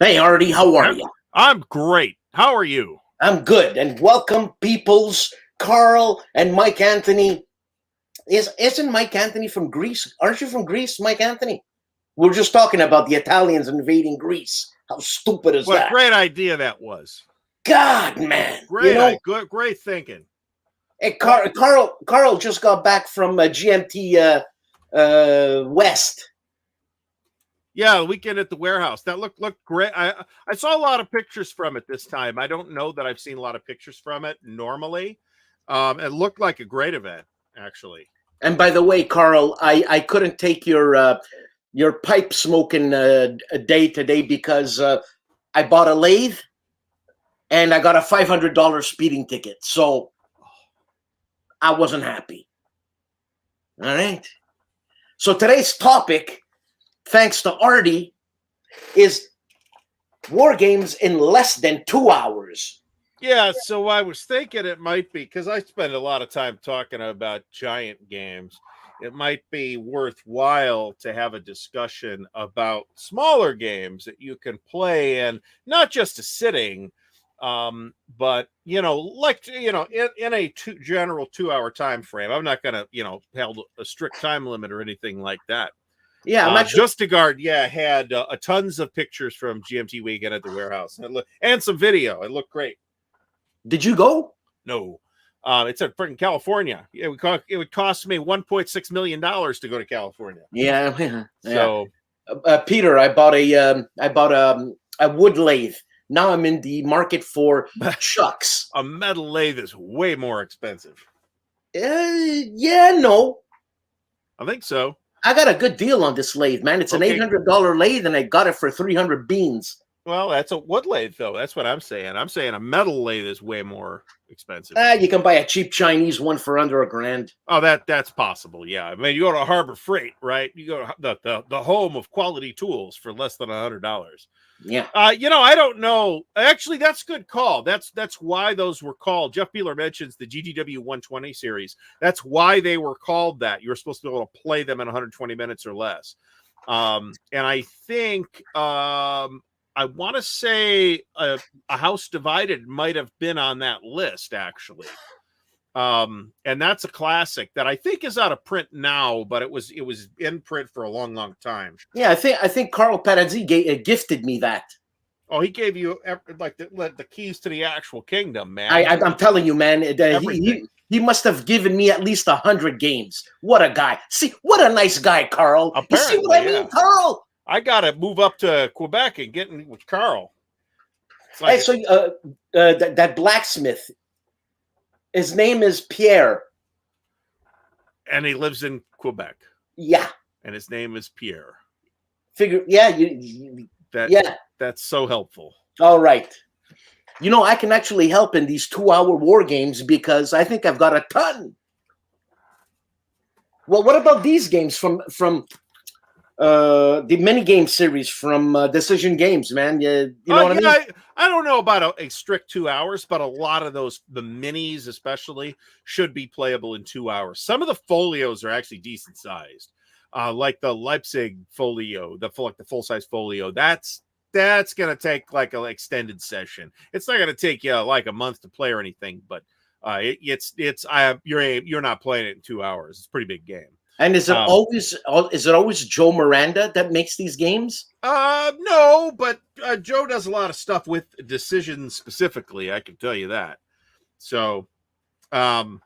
Hey, Artie, how are you? I'm great. How are you? I'm good. And welcome, peoples. Carl and Mike Anthony. Isn't Mike Anthony from Greece? Aren't you from Greece, Mike Anthony? We're just talking about the Italians invading Greece. How stupid is What that? a great idea that was. God, man. Great thinking. Hey, Carl just got back from GMT West. Yeah, the weekend at the warehouse. That looked great. I saw a lot of pictures from it this time. I don't know that I've seen a lot of pictures from it normally. It looked like a great event, actually. And by the way, Carl, I couldn't take your pipe smoking day today because I bought a lathe and I got a $500 speeding ticket. So I wasn't happy. All right. So today's topic, thanks to Artie, is war games in less than 2 hours. Yeah, so I was thinking it might be, because I spend a lot of time talking about giant games, it might be worthwhile to have a discussion about smaller games that you can play in not just a sitting, but in a general 2 hour time frame. I'm not gonna held a strict time limit or anything like that. Yeah, I'm actually Justiguard, had tons of pictures from GMT weekend at the warehouse and some video. It looked great. Did you go? No. It's in freaking California. It would cost me $1.6 million to go to California. Yeah. So, Peter, I bought a wood lathe. Now I'm in the market for chucks. A metal lathe is way more expensive. No. I think so. I got a good deal on this lathe, man. It's an $800 lathe, and I got it for 300 beans. Well, that's a wood lathe, though. That's what I'm saying. I'm saying a metal lathe is way more expensive. You can buy a cheap Chinese one for under $1,000. Oh, that's possible. Yeah, I mean, you go to Harbor Freight, right? You go to the home of quality tools for less than $100. Yeah. I don't know. Actually, that's a good call. That's why those were called. Jeff Beeler mentions the GTW 120 series. That's why they were called that. You were supposed to be able to play them in 120 minutes or less. And I think I want to say a House Divided might have been on that list, actually. And that's a classic that I think is out of print now, but it was in print for a long, long time. Yeah, I think Carl Paradzi gifted me that. Oh, he gave you like the keys to the actual kingdom, man. I'm telling you, man. He must have given me at least 100 games. What a guy! See, what a nice guy, Carl. Apparently, you see what I mean, Carl? I gotta move up to Quebec and get in with Carl. Like, hey, so that blacksmith. His name is Pierre. And he lives in Quebec. Yeah. And his name is Pierre. That's so helpful. All right. I can actually help in these 2 hour war games because I think I've got a ton. Well, what about these games from the mini game series from Decision Games, man? You know what I mean? I don't know about a strict 2 hours, but a lot of those, the minis especially, should be playable in 2 hours. Some of the folios are actually decent sized, like the Leipzig folio, the full-size folio. That's going to take like an extended session. It's not going to take you like a month to play or anything, but you're not playing it in 2 hours. It's a pretty big game. And is it always Joe Miranda that makes these games? No, but Joe does a lot of stuff with Decision specifically. I can tell you that. So, the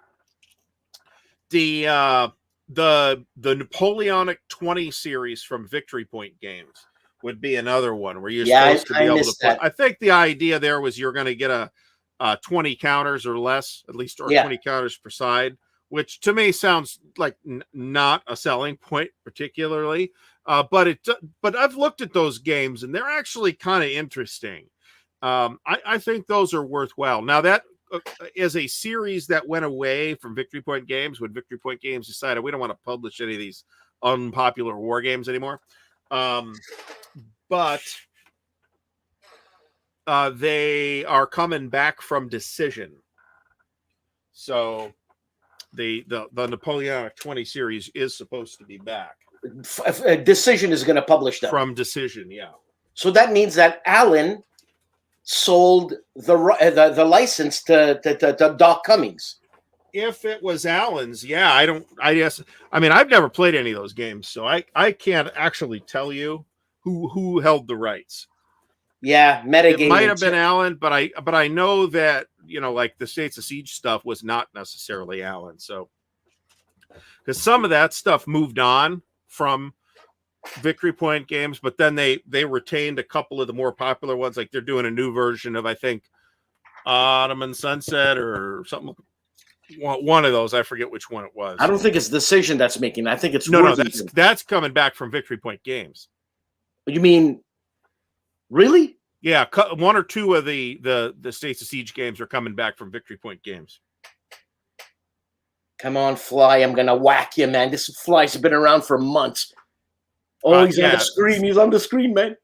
Napoleonic 20 series from Victory Point Games would be another one where you're supposed to be able to play. I think the idea there was you're going to get a 20 counters or less, at least, or 20 counters per side, which to me sounds like not a selling point particularly. But I've looked at those games and they're actually kind of interesting. I think those are worthwhile. Now that is a series that went away from Victory Point Games when Victory Point Games decided we don't want to publish any of these unpopular war games anymore. But they are coming back from Decision. So the Napoleonic 20 series is supposed to be back. Decision is going to publish that from Decision, yeah. So that means that Alan sold the license to Doc Cummings. If it was Alan's, yeah, I guess. I mean, I've never played any of those games, so I can't actually tell you who held the rights. Yeah, metagame. It might have been Alan, but I know that, you know, like the States of Siege stuff was not necessarily Alan. So, because some of that stuff moved on from Victory Point games, but then they retained a couple of the more popular ones. Like they're doing a new version of, I think, Ottoman Sunset or something. One of those, I forget which one it was. I don't think it's Decision that's making. I think it's no. That's coming back from Victory Point games. You mean, really? Yeah, one or two of the States of Siege games are coming back from Victory Point games. Come on, Fly! I'm gonna whack you, man. This Fly's been around for months. Oh, he's on the screen. He's on the screen, man.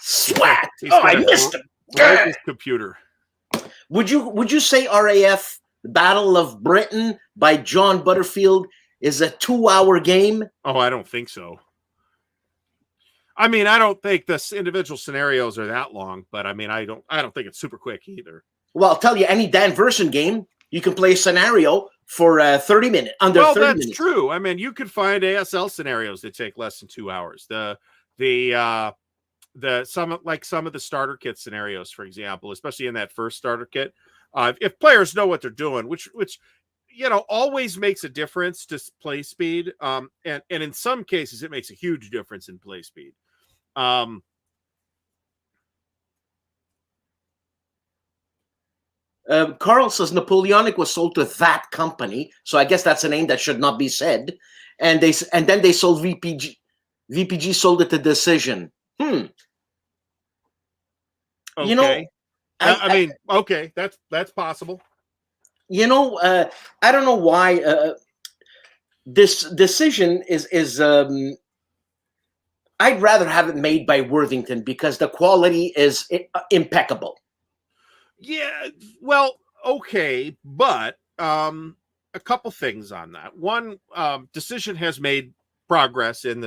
Swat! Oh, I missed him. His computer. Would you say RAF Battle of Britain by John Butterfield is a 2-hour game? Oh, I don't think so. I mean, I don't think the individual scenarios are that long, but I mean, I don't think it's super quick either. Well, I'll tell you, any Dan Verson game, you can play a scenario for 30 minutes, under 30 minutes. Well, that's true. I mean, you could find ASL scenarios that take less than 2 hours. Some of the starter kit scenarios, for example, especially in that first starter kit, if players know what they're doing, which you know always makes a difference to play speed, and in some cases it makes a huge difference in play speed. Carl says Napoleonic was sold to that company, so I guess that's a name that should not be said. And then they sold VPG. VPG sold it to Decision. Okay. You know, I mean, okay, that's possible. You know, I don't know why this Decision is. I'd rather have it made by Worthington because the quality is impeccable. Yeah, well, okay, but a couple things on that. One, Decision has made progress in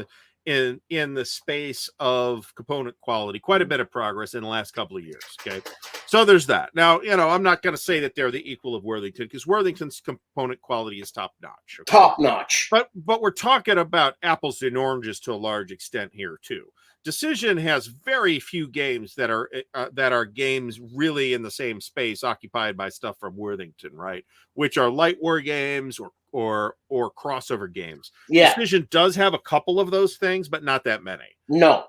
the space of component quality, quite a bit of progress in the last couple of years. Okay, so there's that. Now, you know, I'm not going to say that they're the equal of Worthington because Worthington's component quality is top notch. Okay? Top notch. But we're talking about apples and oranges to a large extent here too. Decision has very few games that are games really in the same space occupied by stuff from Worthington, right? Which are light war games or crossover games. Yeah. Decision does have a couple of those things, but not that many. No.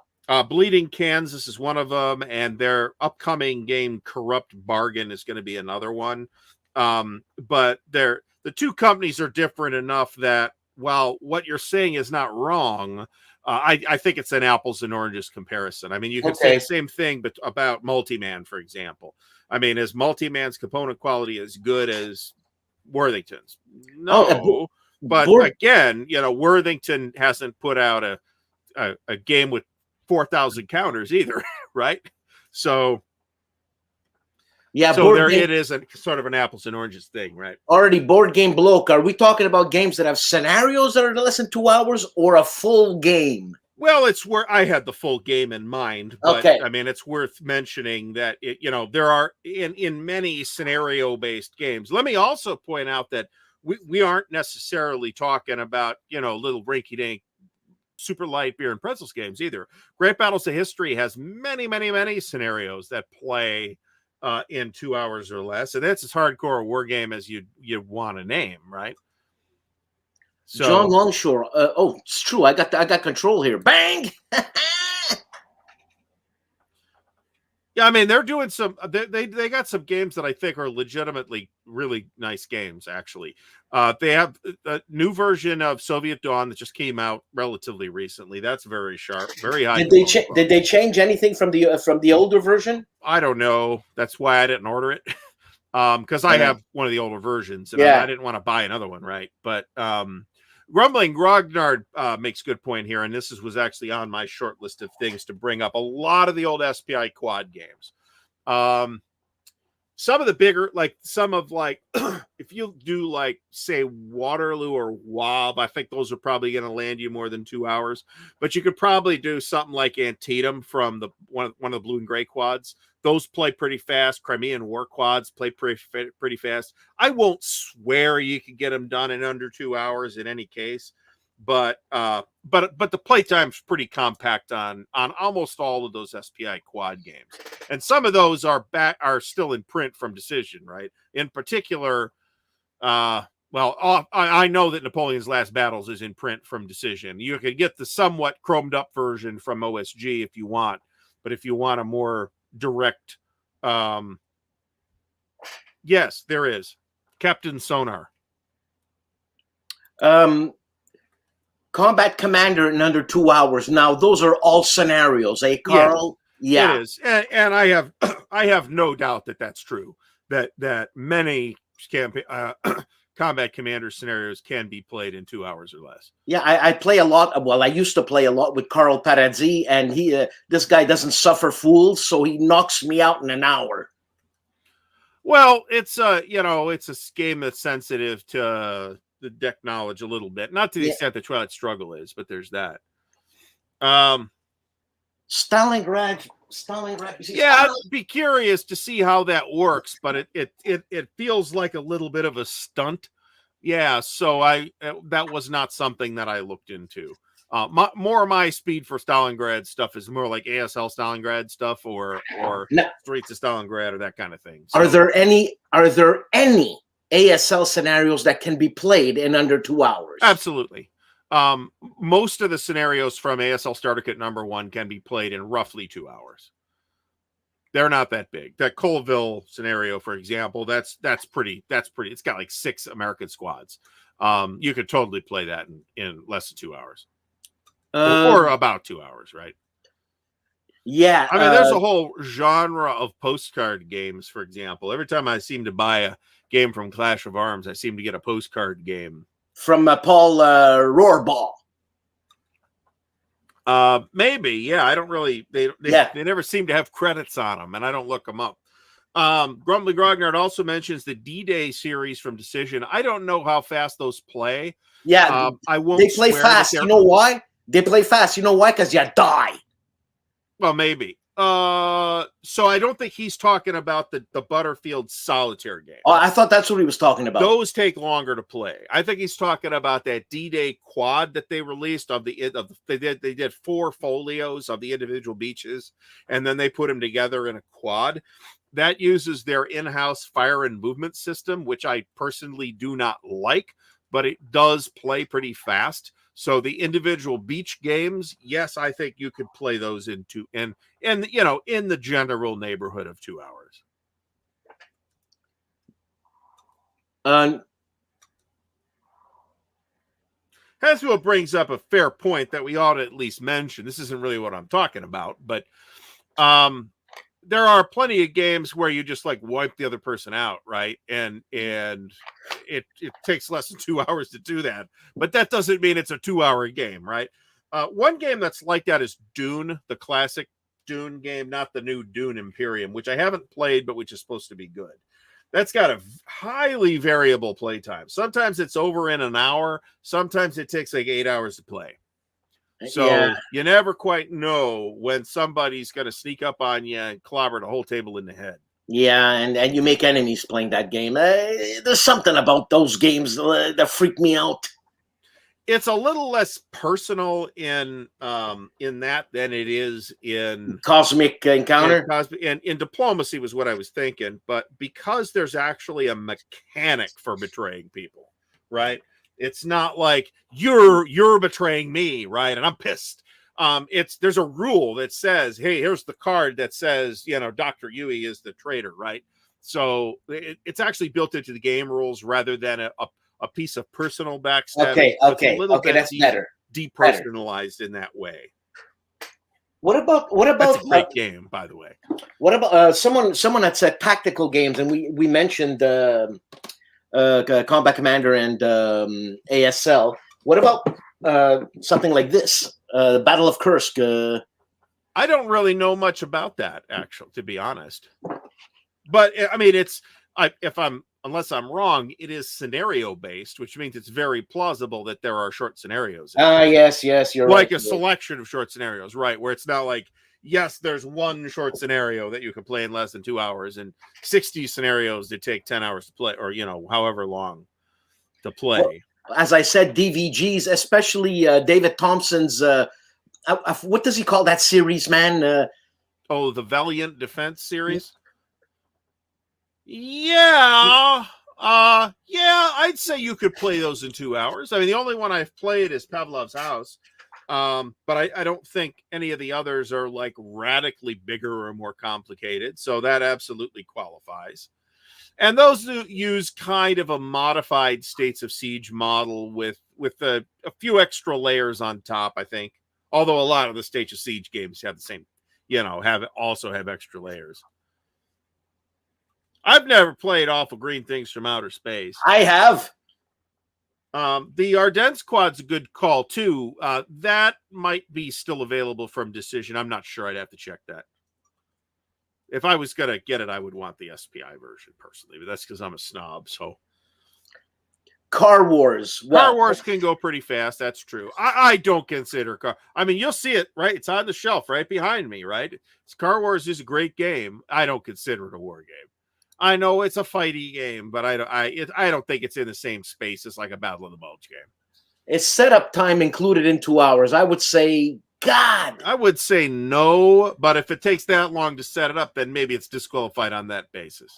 Bleeding Kansas is one of them, and their upcoming game Corrupt Bargain is going to be another one. But the two companies are different enough that while what you're saying is not wrong, I think it's an apples and oranges comparison. I mean, you can say the same thing but about Multiman, for example. I mean, is Multiman's component quality as good as Worthington's? No. But again, you know, Worthington hasn't put out a game with 4,000 counters either, right? So yeah, so it is a sort of an apples and oranges thing, right? Already Board Game Bloke. Are we talking about games that have scenarios that are less than 2 hours or a full game? Well, it's where I had the full game in mind, but I mean, it's worth mentioning that you know, there are in many scenario-based games. Let me also point out that we aren't necessarily talking about, you know, little rinky-dink super light beer and pretzels games either. Great Battles of History has many scenarios that play in 2 hours or less, and that's as hardcore a war game as you want to name, right? So, John Longshore. Oh, it's true. I got control here. Bang! Yeah, I mean, they're doing some. They got some games that I think are legitimately really nice games. Actually, they have a new version of Soviet Dawn that just came out relatively recently. That's very sharp, very high. Did they change anything from the older version? I don't know. That's why I didn't order it, because I have one of the older versions, and I didn't want to buy another one, right? But Grumbling Grognard makes a good point here, and this was actually on my short list of things to bring up. A lot of the old SPI quad games. some of the bigger, like some of like, if you do like say Waterloo or WOB, I think those are probably going to land you more than 2 hours. But you could probably do something like Antietam from the one of the blue and gray quads. Those play pretty fast. Crimean War quads play pretty fast. I won't swear you can get them done in under 2 hours in any case, but the playtime's pretty compact on almost all of those SPI quad games, and some of those are still in print from Decision, right? In particular, I know that Napoleon's Last Battles is in print from Decision. You could get the somewhat chromed up version from OSG if you want, but if you want a more direct, yes, there is Captain Sonar. Combat Commander in under 2 hours. Now, those are all scenarios, eh, Carl? Yeah. It is, and I have no doubt that that's true. That many Combat Commander scenarios can be played in 2 hours or less. Yeah, I play a lot. Well, I used to play a lot with Carl Paradzi, and this guy doesn't suffer fools, so he knocks me out in an hour. Well, it's a game that's sensitive to the deck knowledge a little bit, not to the extent that Twilight Struggle is, but there's that. Stalingrad. Yeah, I'd be curious to see how that works, but it feels like a little bit of a stunt. Yeah, so that was not something that I looked into. More of my speed for Stalingrad stuff is more like ASL Stalingrad stuff or Streets of Stalingrad or that kind of thing. So, are there any ASL scenarios that can be played in under 2 hours? Absolutely. Most of the scenarios from ASL Starter Kit #1 can be played in roughly 2 hours. They're not that big. That Colville scenario, for example, that's pretty. It's got like 6 American squads. You could totally play that in less than 2 hours, or about 2 hours, right? Yeah. I mean, there's a whole genre of postcard games, for example. Every time I seem to buy a game from Clash of Arms, I seem to get a postcard game. From Paul Rohrbach. Maybe, yeah. I don't really. They never seem to have credits on them, and I don't look them up. Grumbly Grognard also mentions the D-Day series from Decision. I don't know how fast those play. Yeah, I won't. They play fast. You know why? They play fast. You know why? Because you die. Well, maybe. So I don't think he's talking about the Butterfield solitaire game. Oh, I thought that's what he was talking about. Those take longer to play. I think he's talking about that D-Day quad that they released they did 4 folios of the individual beaches, and then they put them together in a quad that uses their in-house fire and movement system, which I personally do not like, but it does play pretty fast. So the individual beach games, yes, I think you could play those in the general neighborhood of 2 hours. Haswell brings up a fair point that we ought to at least mention. This isn't really what I'm talking about, but there are plenty of games where you just like wipe the other person out, right? And it takes less than 2 hours to do that, but that doesn't mean it's a 2 hour game, right? One game that's like that is Dune, the classic Dune game, not the new Dune Imperium, which I haven't played, but which is supposed to be good. That's got a highly variable playtime. Sometimes it's over in an hour. Sometimes it takes like 8 hours to play. So you never quite know when somebody's going to sneak up on you and clobber the whole table in the head. Yeah, and you make enemies playing that game. There's something about those games that freak me out. It's a little less personal in that than it is in Cosmic Encounter. In Diplomacy was what I was thinking, but because there's actually a mechanic for betraying people, right? It's not like you're betraying me, right? And I'm pissed. There's a rule that says, hey, here's the card that says, Dr. Yui is the traitor, right? So it's actually built into the game rules rather than a piece of personal backstabbing. Okay, that's better. Depersonalized in that way. What about that's a great game, by the way. What about someone that said tactical games, and we mentioned Combat Commander and ASL. What about something like this, Battle of Kursk? I don't really know much about that, actually, to be honest. But I mean, unless I'm wrong, it is scenario based, which means it's very plausible that there are short scenarios. Yes, you're like right. A selection of short scenarios, right? Where it's not like, yes, there's one short scenario that you can play in less than 2 hours, and 60 scenarios that take 10 hours to play, or however long to play. Well, as I said, DVGs, especially David Thompson's. What does he call that series, man? The Valiant Defense series. Yeah. I'd say you could play those in 2 hours. I mean, the only one I've played is Pavlov's House. But I don't think any of the others are like radically bigger or more complicated. So that absolutely qualifies. And those use kind of a modified States of Siege model with a few extra layers on top, I think. Although a lot of the States of Siege games have the same, also have extra layers. I've never played Awful Green Things from Outer Space. I have. The Ardennes Quad's a good call too. That might be still available from Decision. I'm not sure. I'd have to check that. If I was going to get it, I would want the SPI version personally, but that's because I'm a snob. So Car Wars. Car Wars can go pretty fast. That's true. I don't consider I mean, you'll see it, right? It's on the shelf right behind me, right? Car Wars is a great game. I don't consider it a war game. I know it's a fighty game, but I don't think it's in the same space as like a Battle of the Bulge game. It's setup time included in 2 hours. I would say, God. I would say no, but if it takes that long to set it up, then maybe it's disqualified on that basis.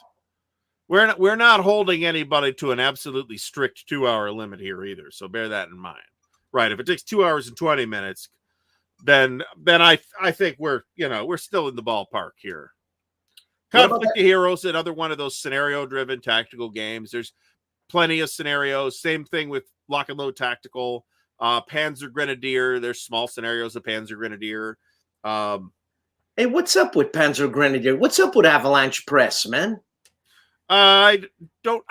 We're not holding anybody to an absolutely strict 2 hour limit here either, so bear that in mind. Right? If it takes 2 hours and 20 minutes, then I think we're still in the ballpark here. Conflict of Heroes, another one of those scenario-driven tactical games. There's plenty of scenarios. Same thing with Lock and Load Tactical. Panzer Grenadier. There's small scenarios of Panzer Grenadier. Hey, what's up with Panzer Grenadier? What's up with Avalanche Press, man? I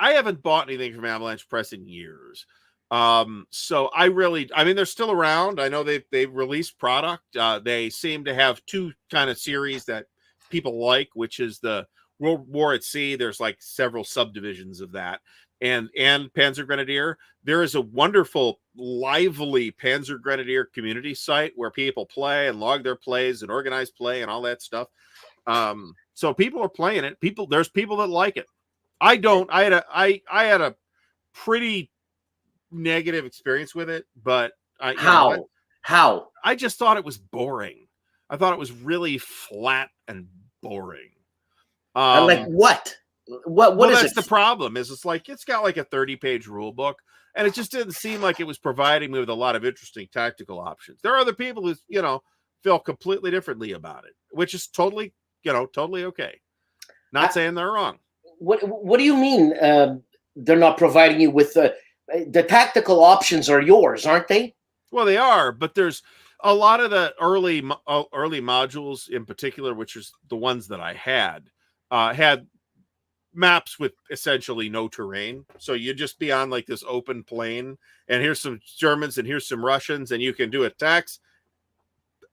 haven't bought anything from Avalanche Press in years. So I mean, they're still around. I know they've released product. They seem to have two kind of series that people like, which is the World War at Sea. There's like several subdivisions of that, and Panzer Grenadier. There is a wonderful, lively Panzer Grenadier community site where people play and log their plays and organize play and all that stuff. So people are playing it. There's people that like it. I don't. I had a pretty negative experience with it, but How? I just thought it was boring. I thought it was really flat and boring. Like what? What is that's it? The problem is it's got like a 30-page rule book, and it just didn't seem like it was providing me with a lot of interesting tactical options. There are other people who feel completely differently about it, which is totally okay. Not saying they're wrong. What do you mean they're not providing you with the tactical options are yours, aren't they? Well, they are, but there's a lot of the early modules in particular, which is the ones that I had maps with essentially no terrain. So you'd just be on like this open plain, and here's some Germans and here's some Russians, and you can do attacks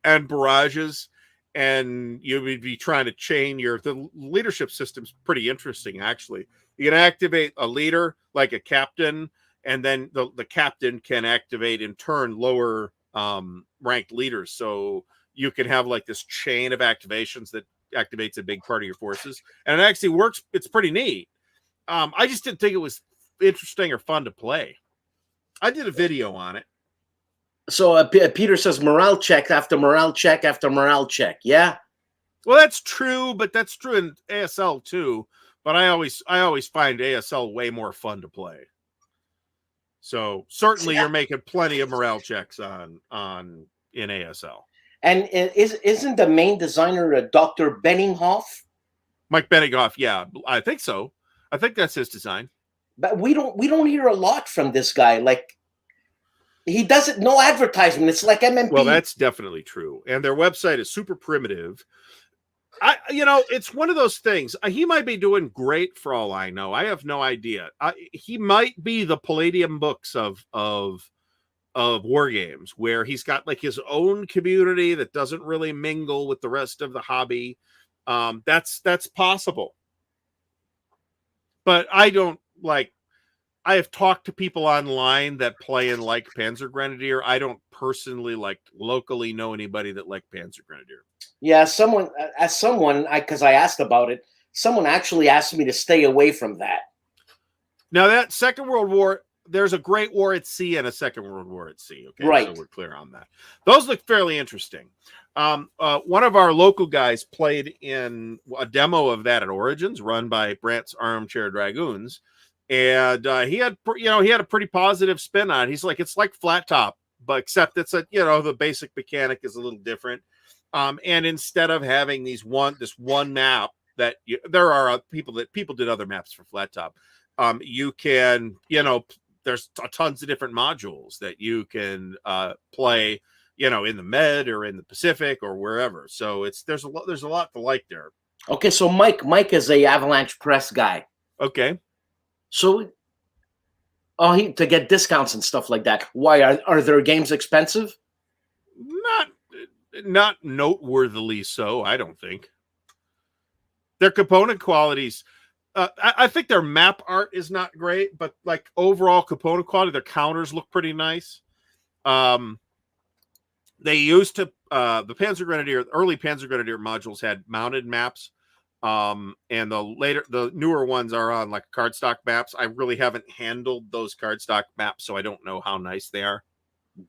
and barrages, and you would be trying to chain the leadership system's pretty interesting, actually. You can activate a leader like a captain, and then the captain can activate in turn lower ranked leaders. So you can have like this chain of activations that activates a big part of your forces, and it actually works. It's pretty neat. I just didn't think it was interesting or fun to play. I did a video on it. So Peter says morale check after morale check after morale check. Yeah. Well, that's true, but that's true in ASL too. But I always find ASL way more fun to play. So certainly you're making plenty of morale checks in ASL. And isn't the main designer Dr. Benninghoff? Mike Benninghoff, yeah, I think so. I think that's his design. But we don't hear a lot from this guy. Like, he doesn't, no advertisement. It's like MMP. Well, that's definitely true. And their website is super primitive. It's one of those things. He might be doing great for all I know. I have no idea. He might be the Palladium Books of war games, where he's got like his own community that doesn't really mingle with the rest of the hobby. That's possible. but I don't like. I have talked to people online that play and like Panzer Grenadier. I don't personally locally know anybody that like Panzer Grenadier. Yeah, because I asked about it, someone actually asked me to stay away from that. Now that Second World War, there's a Great War at Sea and a Second World War at Sea. Okay, right. So we're clear on that. Those look fairly interesting. One of our local guys played in a demo of that at Origins, run by Brant's Armchair Dragoons. And he had a pretty positive spin on it. He's like, it's like flat top, but except it's the basic mechanic is a little different. And instead of having this one map that there are people did other maps for flat top. You can, there's tons of different modules that you can play, in the Med or in the Pacific or wherever. So there's a lot to like there. Okay, so Mike is a Avalanche Press guy. Okay. So, to get discounts and stuff like that. Why are their games expensive? Not noteworthily so, I don't think. Their component qualities, I think their map art is not great, but like overall component quality, their counters look pretty nice. They used to the early Panzer Grenadier modules had mounted maps. And the newer ones are on like cardstock maps. I really haven't handled those cardstock maps, so I don't know how nice they are.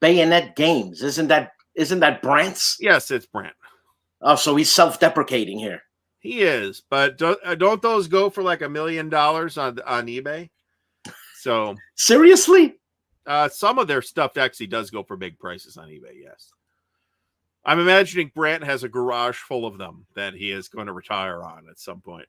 Bayonet Games, isn't that Brant's? Yes, it's Brant. Oh, so he's self-deprecating here. He is, but don't those go for like $1 million on eBay? So seriously, some of their stuff actually does go for big prices on eBay. Yes. I'm imagining Brant has a garage full of them that he is going to retire on at some point.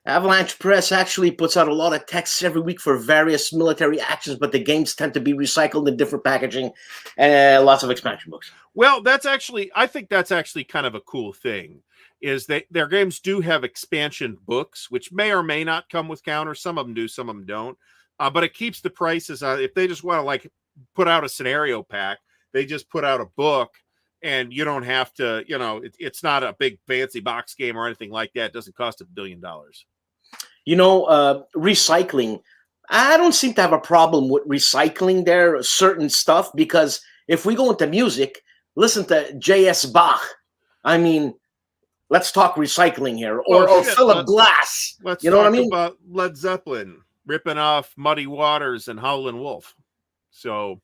Avalanche Press actually puts out a lot of texts every week for various military actions, but the games tend to be recycled in different packaging and lots of expansion books. Well, I think that's actually kind of a cool thing, is that their games do have expansion books, which may or may not come with counters. Some of them do, some of them don't. But it keeps the prices on. If they just want to put out a scenario pack, they just put out a book, and you don't have to, it's not a big fancy box game or anything like that. It doesn't cost $1 billion. Recycling. I don't seem to have a problem with recycling their certain stuff, because if we go into music, listen to J.S. Bach. I mean, let's talk recycling here, or Philip Glass. Let's talk what I mean? About Led Zeppelin ripping off Muddy Waters and Howlin' Wolf. So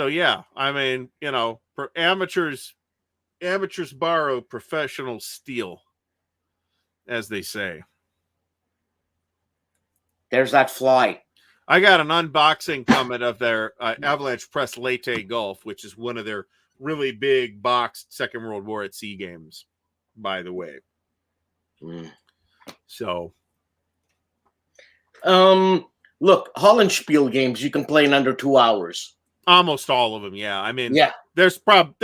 yeah, I mean, for amateurs borrow, professionals steal, as they say. There's that fly. I got an unboxing coming of their Avalanche Press Leyte Golf, which is one of their really big boxed Second World War at Sea games, by the way. So, look, Hollandspiele games you can play in under 2 hours. Almost all of them, yeah. I mean, yeah. There's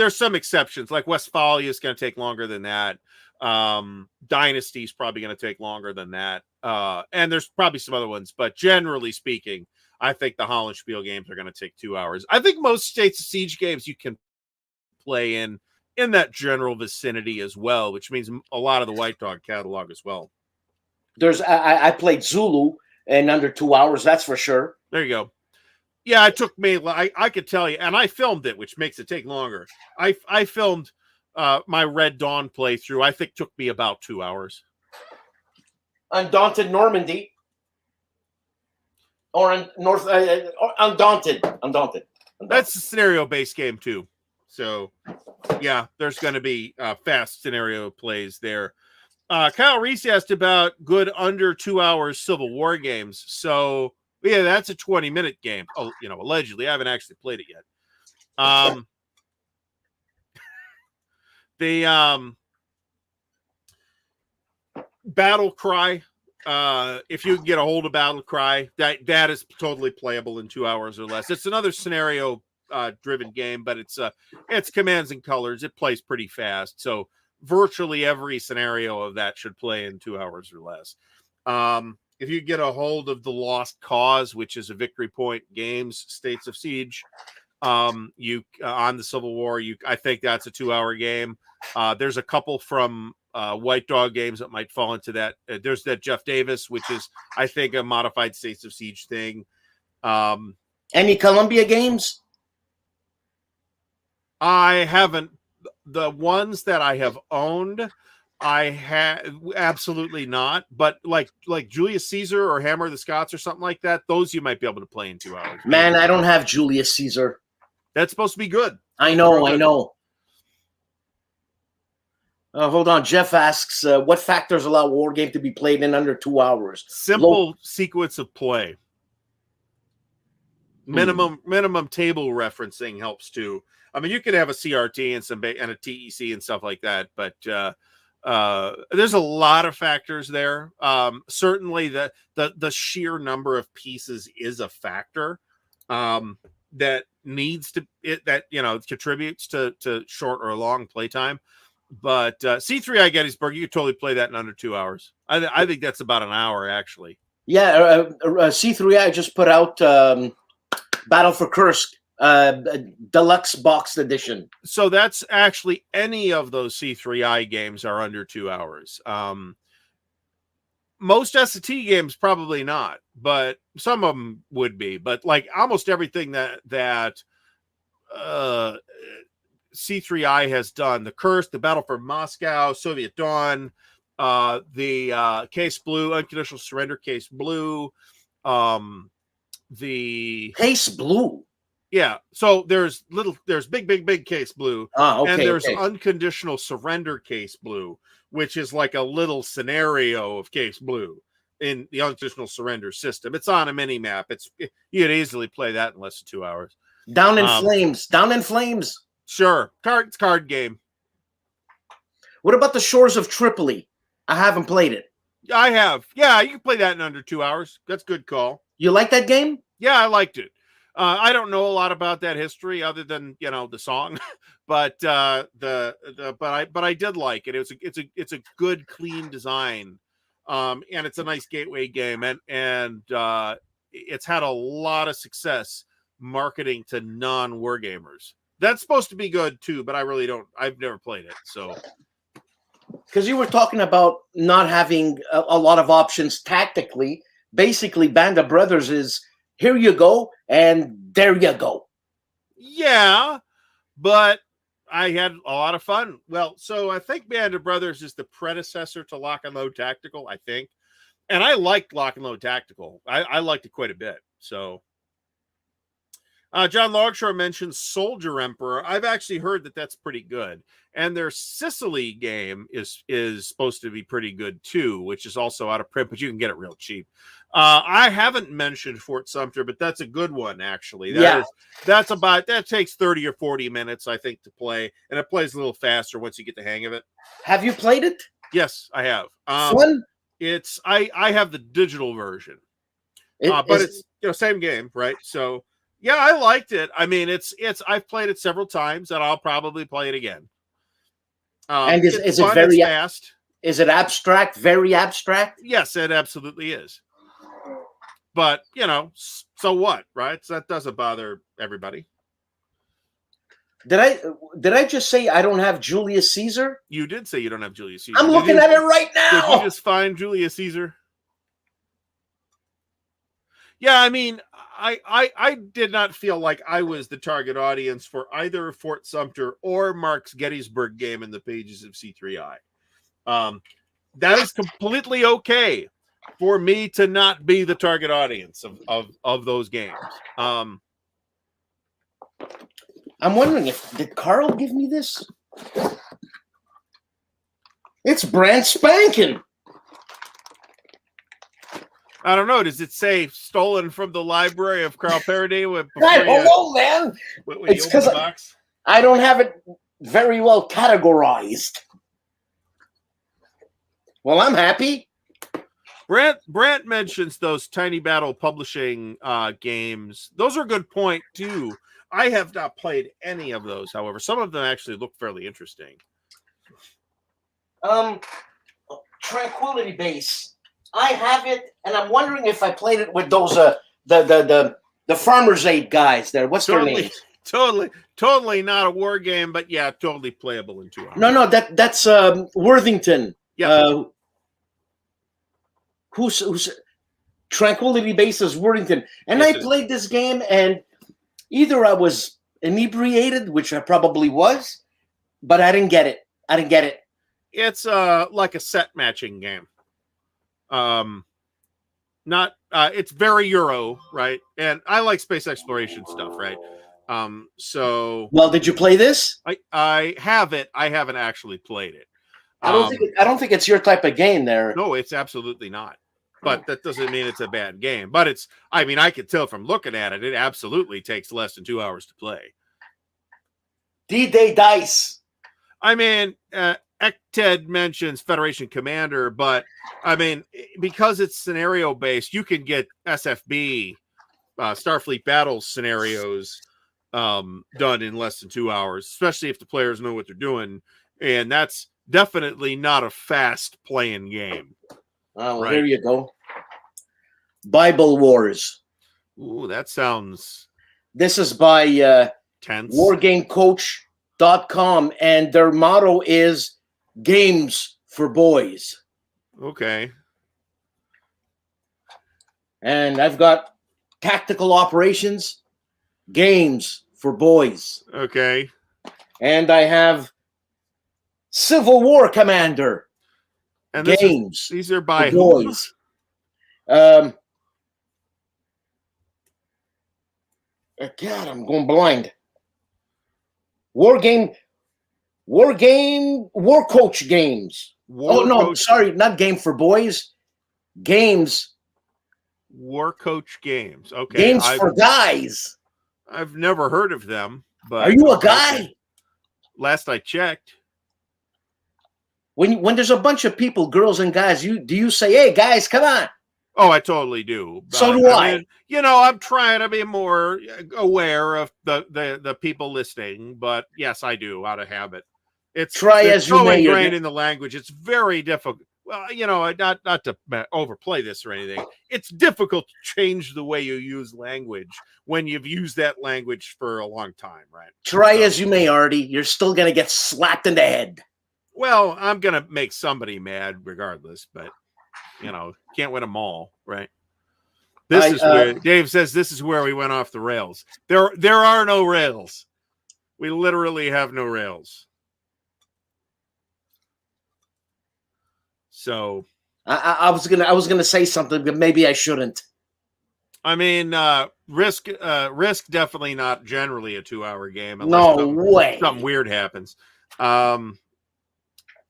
some exceptions, like Westphalia is going to take longer than that. Dynasty is probably going to take longer than that. And there's probably some other ones, but generally speaking, I think the Hollandspiele games are going to take 2 hours. I think most States of Siege games you can play in that general vicinity as well, which means a lot of the White Dog catalog as well. I played Zulu in under 2 hours, that's for sure. There you go. Yeah, it took me, I could tell you, and I filmed it, which makes it take longer. I filmed my Red Dawn playthrough. I think took me about 2 hours. Undaunted Normandy. Or Undaunted. That's a scenario-based game, too. So, yeah, there's going to be fast scenario plays there. Kyle Reese asked about good under 2 hours Civil War games. So, yeah, that's a 20-minute game. Oh, allegedly. I haven't actually played it yet. The Battle Cry. If you can get a hold of Battle Cry, that is totally playable in 2 hours or less. It's another scenario driven game, but it's commands and colors. It plays pretty fast. So virtually every scenario of that should play in 2 hours or less. If you get a hold of The Lost Cause, which is a Victory Point Games States of Siege, on the Civil War, I think that's a 2 hour game. There's a couple from White Dog games that might fall into that. There's that Jeff Davis, which is, I think, a modified States of Siege thing. Any Columbia games? I haven't. The ones that I have owned, I have absolutely not. But like Julius Caesar or Hammer of the Scots or something like that, those you might be able to play in 2 hours. Man, I don't have Julius Caesar. That's supposed to be good. I know, I know. Hold on. Jeff asks, what factors allow war game to be played in under 2 hours? Simple sequence of play. Minimum table referencing helps too. I mean, you could have a CRT and a TEC and stuff like that, but there's a lot of factors there. Certainly, the sheer number of pieces is a factor that needs to contributes to short or long playtime. But C3I Gettysburg, you could totally play that in under 2 hours. I think that's about an hour actually. Yeah, C3I just put out Battle for Kursk. Deluxe boxed edition. So that's actually any of those C3I games are under 2 hours. Most S&T games probably not, but some of them would be. But like almost everything that C3I has done, the Kursk, the Battle for Moscow, Soviet Dawn, the Case Blue, Unconditional Surrender Case Blue, the Case Blue. Yeah, so there's big Case Blue, and there's Unconditional Surrender Case Blue, which is like a little scenario of Case Blue in the Unconditional Surrender system. It's on a mini map. You could easily play that in less than 2 hours. Down in Flames. Down in Flames. Sure, card game. What about the Shores of Tripoli? I haven't played it. I have. Yeah, you can play that in under 2 hours. That's a good call. You like that game? Yeah, I liked it. I don't know a lot about that history other than the song, but I did like it. It's a good, clean design, and it's a nice gateway game, and it's had a lot of success marketing to non-war gamers. That's supposed to be good too, but I really don't. I've never played it, so. Because you were talking about not having a lot of options tactically. Basically, Band of Brothers is. Here you go, and there you go. Yeah, but I had a lot of fun. Well, so I think Band of Brothers is the predecessor to Lock and Load Tactical, I think. And I liked Lock and Load Tactical. I liked it quite a bit. So, John Longshore mentions Soldier Emperor. I've actually heard that that's pretty good. And their Sicily game is supposed to be pretty good too, which is also out of print, but you can get it real cheap. I haven't mentioned Fort Sumter, but that's a good one, actually. That takes 30 or 40 minutes, I think, to play, and it plays a little faster once you get the hang of it. Have you played it? Yes, I have. Fun? I have the digital version, but it's same game, right? So yeah, I liked it. I mean, I've played it several times, and I'll probably play it again. And is it very fast? Is it abstract? Very abstract? Yes, it absolutely is. But, so what, right? So that doesn't bother everybody. Did I just say I don't have Julius Caesar? You did say you don't have Julius Caesar. I'm looking at it right now. Did you just find Julius Caesar? Yeah, I mean, I did not feel like I was the target audience for either Fort Sumter or Mark's Gettysburg game in the pages of C3I. That is completely okay for me to not be the target audience of those games. I'm wondering did Carl give me this? It's brand spanking. I don't know. Does it say stolen from the library of Carl Faraday? I don't know, man. It's because I don't have it very well categorized. Well, I'm happy. Brant mentions those Tiny Battle Publishing games. Those are a good point, too. I have not played any of those, however. Some of them actually look fairly interesting. Tranquility Base. I have it, and I'm wondering if I played it with those the Farmers Aid guys there. What's their names? totally not a war game, but yeah, totally playable in 2 hours. No, that's Worthington. Yeah. Who's Tranquility Base is Worthington, and I played this game, and either I was inebriated, which I probably was, but I didn't get it. It's like a set matching game. It's very Euro, right? And I like space exploration stuff, right? Well, did you play this? I have it. I haven't actually played it. I don't think it's your type of game there. No, it's absolutely not. But that doesn't mean it's a bad game. But I could tell from looking at it, it absolutely takes less than 2 hours to play. D-Day Dice. I mean, Ekted mentions Federation Commander, but I mean, because it's scenario based, you can get SFB, Starfleet Battles scenarios done in less than 2 hours, especially if the players know what they're doing. And that's definitely not a fast playing game. Oh, well, Here you go. Bible Wars. Ooh, that sounds... This is by tense. WarGameCoach.com, and their motto is Games for Boys. Okay. And I've got Tactical Operations, Games for Boys. Okay. And I have Civil War Commander. And games. These are by boys. God, I'm going blind. War Coach games. Sorry, not Game for Boys. Games. War Coach games. Okay. Games for guys. I've never heard of them. But are you a guy? Last I checked. When there's a bunch of people, girls and guys, do you say, "Hey guys, come on"? Oh, I totally do. So do I. Mean, I'm trying to be more aware of the people listening, but yes, I do out of habit. It's so ingrained in the language. It's very difficult. Well, not to overplay this or anything. It's difficult to change the way you use language when you've used that language for a long time, right? Try as you may, Artie, you're still gonna get slapped in the head. Well, I'm going to make somebody mad regardless, but, can't win them all, right? This is where Dave says this is where we went off the rails. There are no rails. We literally have no rails. So I was gonna say something, but maybe I shouldn't. I mean, Risk definitely not generally a 2 hour game. No way. Something weird happens.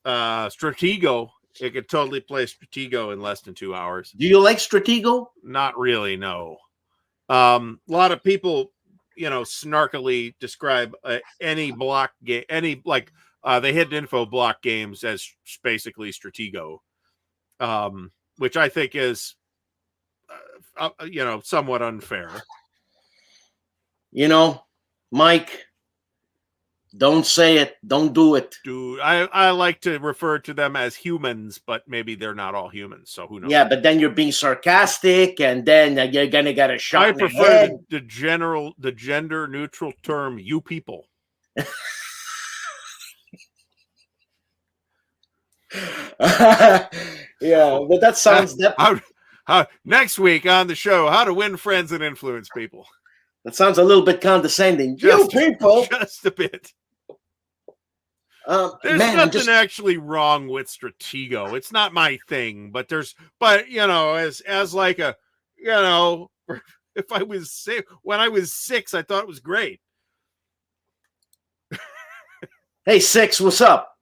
Stratego, you could totally play Stratego in less than 2 hours. Do you like Stratego? Not really, no. A lot of people, snarkily describe any block game, the hidden info block games as basically Stratego, which I think is, somewhat unfair. Mike. Don't say it. Don't do it. Dude, I like to refer to them as humans, but maybe they're not all humans, so who knows? Yeah, but then you're being sarcastic, and then you're gonna get a shot. I prefer the gender neutral term "you people." Yeah, but that sounds. Next week on the show, how to win friends and influence people. That sounds a little bit condescending. You people, just a bit. There's nothing actually wrong with Stratego. It's not my thing, but as like a, if I was sick when I was 6, I thought it was great. Hey, 6, what's up?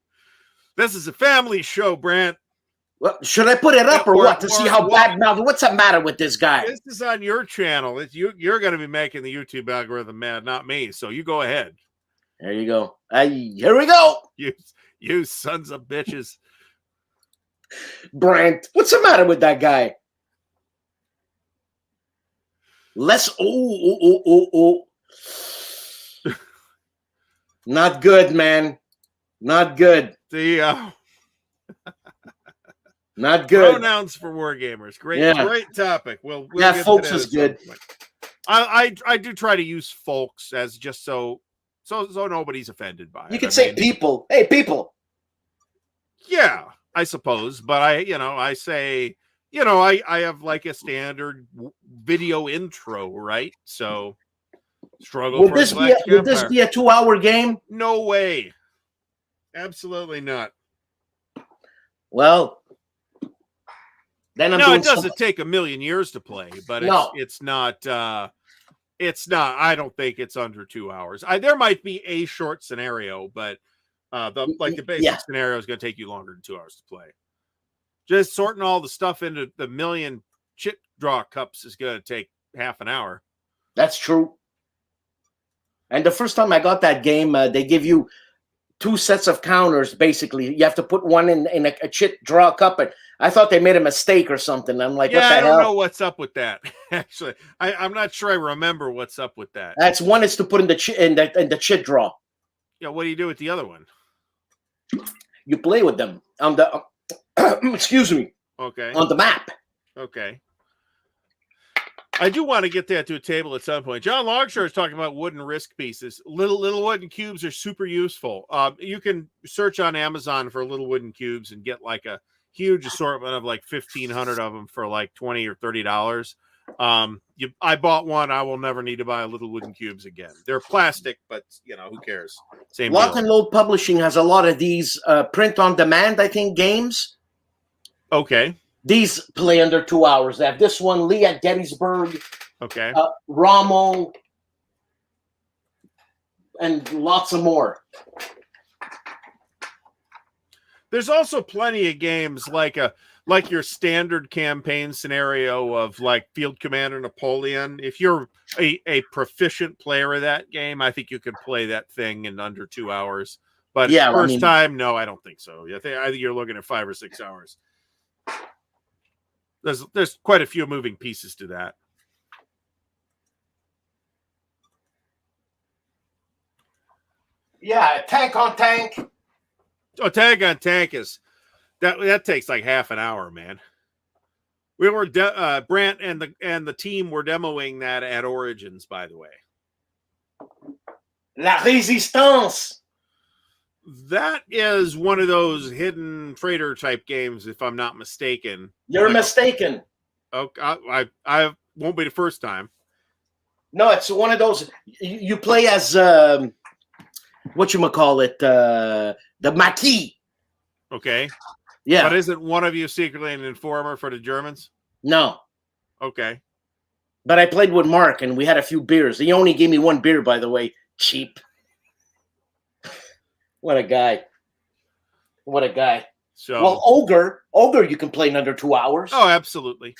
This is a family show, Brant. Well, should I put it up or what to see how bad mouthed? What's the matter with this guy? This is on your channel. You're going to be making the YouTube algorithm mad, not me. So you go ahead. There you go. Here we go. You sons of bitches. Brant, what's the matter with that guy? Not good, man. Not good. Not good. Pronouns for wargamers. Great topic. Well, folks is good. I do try to use folks as just so nobody's offended by it. You could say people. Hey, people. Yeah, I suppose, but I say, I have like a standard video intro, right? So struggle. Would this be a 2-hour game? No way. Absolutely not. Well, then it doesn't take a million years to play, but it's not. I don't think it's under 2 hours. There might be a short scenario, but the basic scenario is going to take you longer than 2 hours to play. Just sorting all the stuff into the million chit draw cups is going to take half an hour. That's true. And the first time I got that game, they give you 2 sets of counters. Basically, you have to put one in a chit draw cup. And I thought they made a mistake or something. I'm like, what the hell? I don't know what's up with that. Actually, I'm not sure I remember what's up with that. That's one is to put in the chit draw. Yeah, what do you do with the other one? You play with them on the excuse me. Okay. On the map. Okay. I do want to get that to a table at some point. John Longshore is talking about wooden risk pieces. Little wooden cubes are super useful. You can search on Amazon for little wooden cubes and get like a huge assortment of like 1,500 of them for like $20 or $30. I bought one. I will never need to buy little wooden cubes again. They're plastic, but who cares? Same Lock deal. and Load Publishing has a lot of these print on demand, I think, games. Okay. These play under 2 hours. They have this one, Lee at Gettysburg. Okay. Rommel. And lots of more. There's also plenty of games like your standard campaign scenario of like Field Commander Napoleon. If you're a proficient player of that game, I think you could play that thing in under 2 hours. But first time, no, I don't think so. I think you're looking at 5 or 6 hours. There's quite a few moving pieces to that. Yeah, tank on tank. Oh, tank on tank is that takes like half an hour, man. We were Brant and the team were demoing that at Origins, by the way. La Résistance. That is one of those hidden trader type games, if I'm not mistaken. You're mistaken. Okay, I won't be the first time. No, it's one of those. You play as whatchamacallit, the Maquis. Okay. Yeah. But isn't one of you secretly an informer for the Germans? No. Okay. But I played with Mark, and we had a few beers. He only gave me one beer, by the way. Cheap. What a guy. What a guy. So, well, Ogre, you can play in under 2 hours. Oh, absolutely.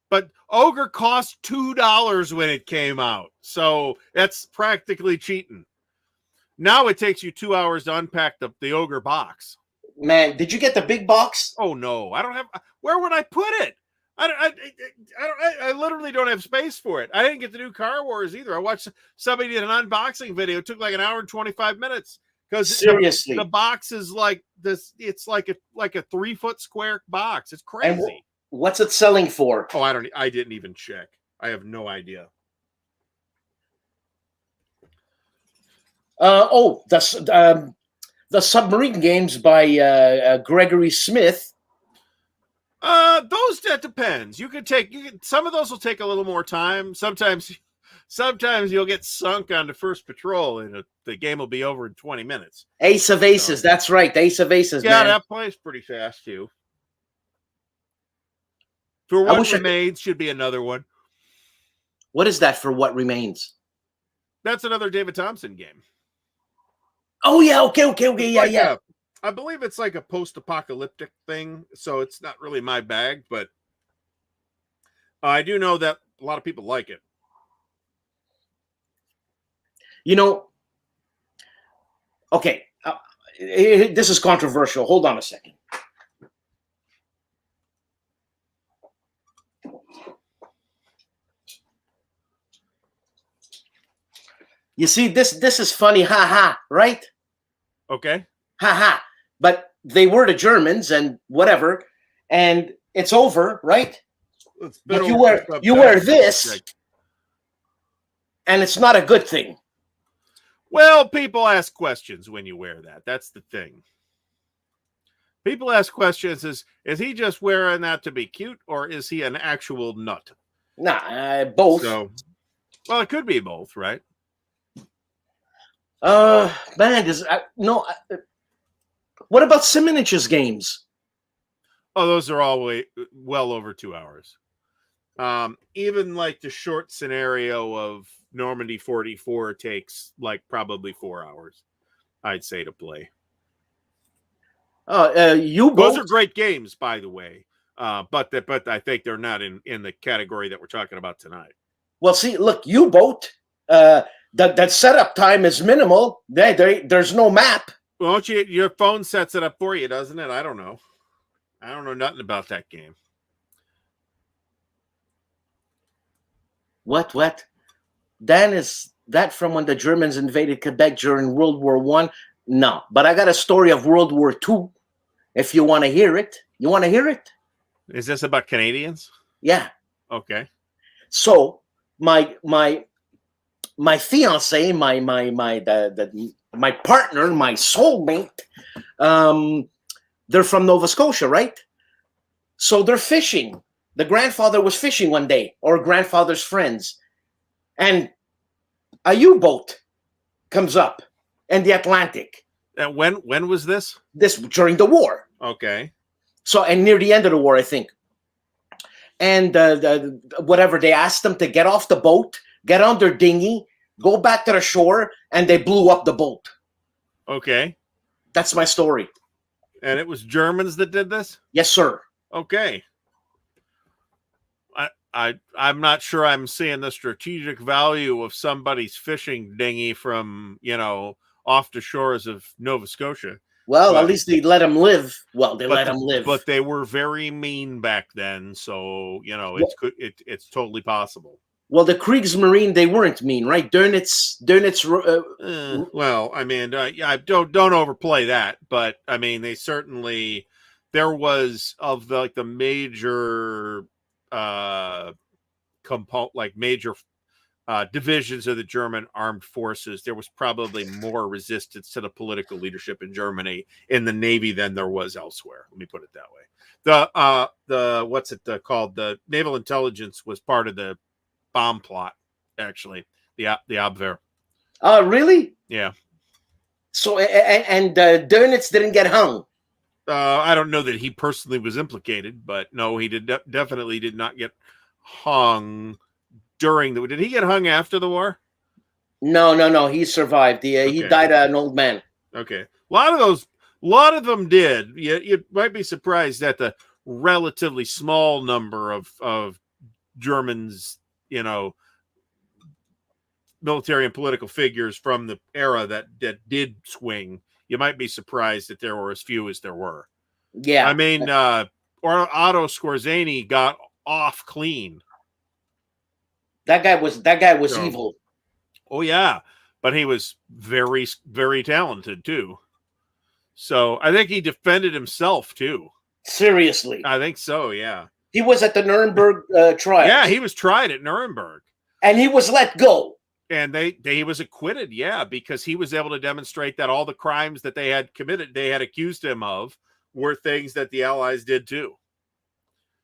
But Ogre cost $2 when it came out. So that's practically cheating. Now it takes you 2 hours to unpack the Ogre box. Man, did you get the big box? Oh, no. I don't have... Where would I put it? I literally don't have space for it. I didn't get the new Car Wars either. I watched somebody did an unboxing video. It took like an hour and 25 minutes. Because seriously, the box is like this. It's like a 3-foot square box. It's crazy. And what's it selling for? Oh, I didn't even check. I have no idea. The submarine games by Gregory Smith. That depends. Some of those will take a little more time. Sometimes you'll get sunk on the first patrol and the game will be over in 20 minutes. Ace of Aces, that's right. Ace of Aces, yeah, man. That plays pretty fast too. For What Remains should be another one. What is that, For What Remains? That's another David Townsend game. Oh, yeah, okay, yeah. I believe it's like a post-apocalyptic thing, so it's not really my bag, but I do know that a lot of people like it. Okay, this is controversial. Hold on a second. You see, this is funny, right? Okay. But they were the Germans and whatever, and it's over, right? But you wear this. and it's not a good thing. Well, people ask questions when you wear that. That's the thing. People ask questions: is he just wearing that to be cute, or is he an actual nut? Nah, both. So, well, it could be both, right? Man, what about Simonich's games? Oh, those are all well over 2 hours. Even like the short scenario of Normandy 44 takes like probably 4 hours, I'd say, to play. U-boat. Those are great games, by the way. But I think they're not in the category that we're talking about tonight. Well, see, look, U-boat. That setup time is minimal. There's no map. Well, your phone sets it up for you, doesn't it? I don't know. I don't know nothing about that game. What? Dan, is that from when the Germans invaded Quebec during World War I? No, but I got a story of World War II. If you want to hear it, you want to hear it? Is this about Canadians? Yeah. Okay. So my fiance, my partner, my soulmate, they're from Nova Scotia, right? So they're fishing. The grandfather was fishing one day, or grandfather's friends, and a U-boat comes up in the Atlantic. And when was this? This during the war. Okay. So, and near the end of the war, I think. And whatever, they asked them to get off the boat, get on their dinghy, go back to the shore, and they blew up the boat. Okay. That's my story. And it was Germans that did this? Yes, sir. Okay. I'm not sure I'm seeing the strategic value of somebody's fishing dinghy from, off the shores of Nova Scotia. Well, at least they let them live. Well, they let them live. But they were very mean back then, so, it's totally possible. Well, the Kriegsmarine, they weren't mean, right? Dönitz. Well, I mean, don't overplay that, but I mean, they certainly, there was of the major major divisions of the German armed forces, there was probably more resistance to the political leadership in Germany in the Navy than there was elsewhere. Let me put it that way. The what's it called? The naval intelligence was part of the bomb plot, actually. The Abwehr. Oh, really? Yeah. So and Dönitz didn't get hung. I don't know that he personally was implicated, but no, he definitely did not get hung during the. Did he get hung after the war? No. He survived. He died an old man. Okay, a lot of them did. You might be surprised at the relatively small number of Germans, military and political figures from the era that did swing. You might be surprised that there were as few as there were. Yeah. I mean, Otto Skorzeny got off clean. That guy was evil. Oh, yeah. But he was very, very talented, too. So I think he defended himself, too. Seriously. I think so, yeah. He was at the Nuremberg trial. Yeah, he was tried at Nuremberg. And he was let go. And he was acquitted, yeah, because he was able to demonstrate that all the crimes that they had committed, they had accused him of, were things that the Allies did too.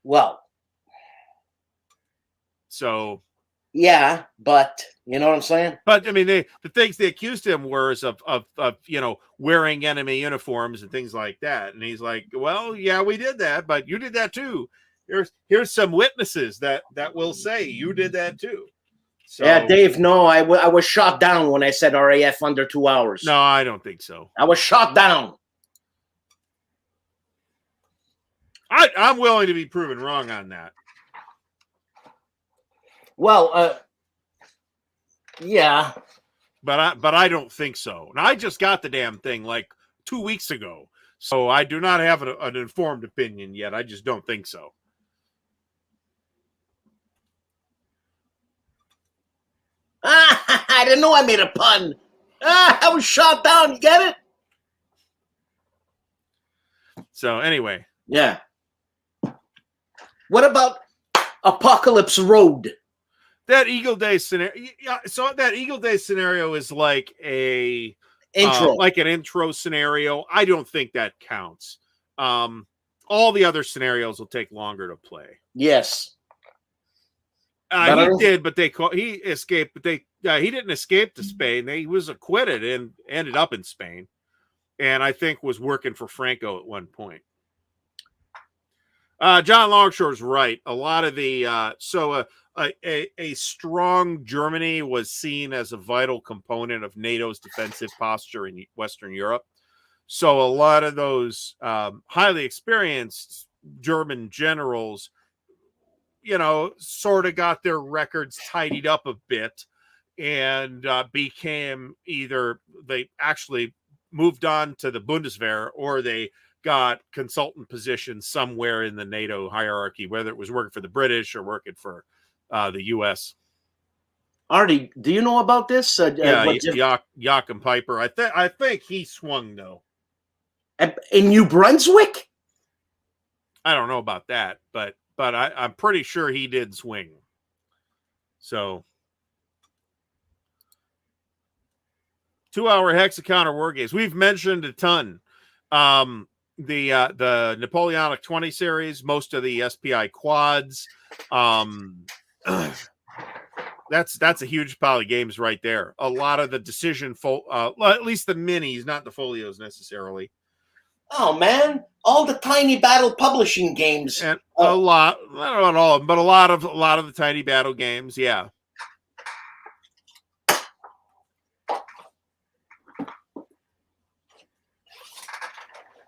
Well. So. Yeah, but you know what I'm saying? But I mean, the things they accused him were of wearing enemy uniforms and things like that. And he's like, well, yeah, we did that, but you did that too. Here's some witnesses that will say you did that too. So, yeah, Dave, no, I was shot down when I said RAF under 2 hours. No, I don't think so. I was shot down. I'm willing to be proven wrong on that. Well, yeah. But I don't think so. And I just got the damn thing like 2 weeks ago. So I do not have an informed opinion yet. I just don't think so. I didn't know I made a pun. I was shot down. You get it? So anyway. Yeah. What about Apocalypse Road? That Eagle Day scenario. Yeah, so that Eagle Day scenario is like a intro, like an intro scenario. I don't think that counts. All the other scenarios will take longer to play. Yes, he did, but he escaped. But he didn't escape to Spain. He was acquitted and ended up in Spain, and I think was working for Franco at one point. John Longshore's right. A lot of the a strong Germany was seen as a vital component of NATO's defensive posture in Western Europe. So a lot of those highly experienced German generals, sort of got their records tidied up a bit and became either they actually moved on to the Bundeswehr or they got consultant positions somewhere in the NATO hierarchy, whether it was working for the British or working for the U.S. Artie, do you know about this? Joachim Piper. I think he swung though. In New Brunswick? I don't know about that, but I'm pretty sure he did swing. So 2-hour Hexacounter war games. We've mentioned a ton. The Napoleonic 20 series, most of the SPI quads. That's a huge pile of games right there. A lot of the decision, at least the minis, not the folios necessarily. Oh man, all the Tiny Battle Publishing games, and a lot, not all, but a lot of the Tiny Battle games, yeah.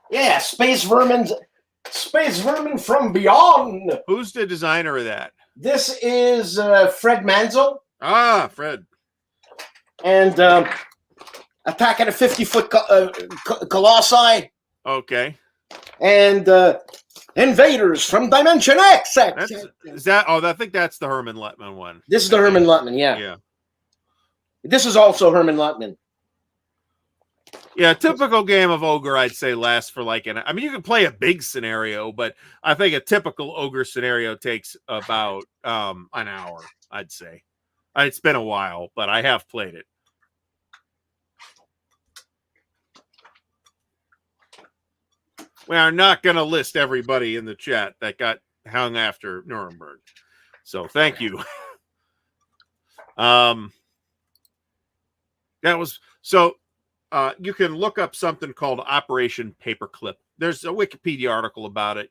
Yeah, Space Vermin from Beyond. Who's the designer of that? This is Fred Manzo. Ah, Fred. And Attack at a 50-foot Colossi. Okay. And Invaders from Dimension X. I think that's the Herman Lettman one. This is the Herman Lettman, yeah. Yeah. This is also Herman Lettman. Yeah, a typical game of Ogre, I'd say, lasts for like you can play a big scenario, but I think a typical Ogre scenario takes about an hour, I'd say. It's been a while, but I have played it. We are not going to list everybody in the chat that got hung after Nuremberg. So thank you. That was so. You can look up something called Operation Paperclip. There's a Wikipedia article about it.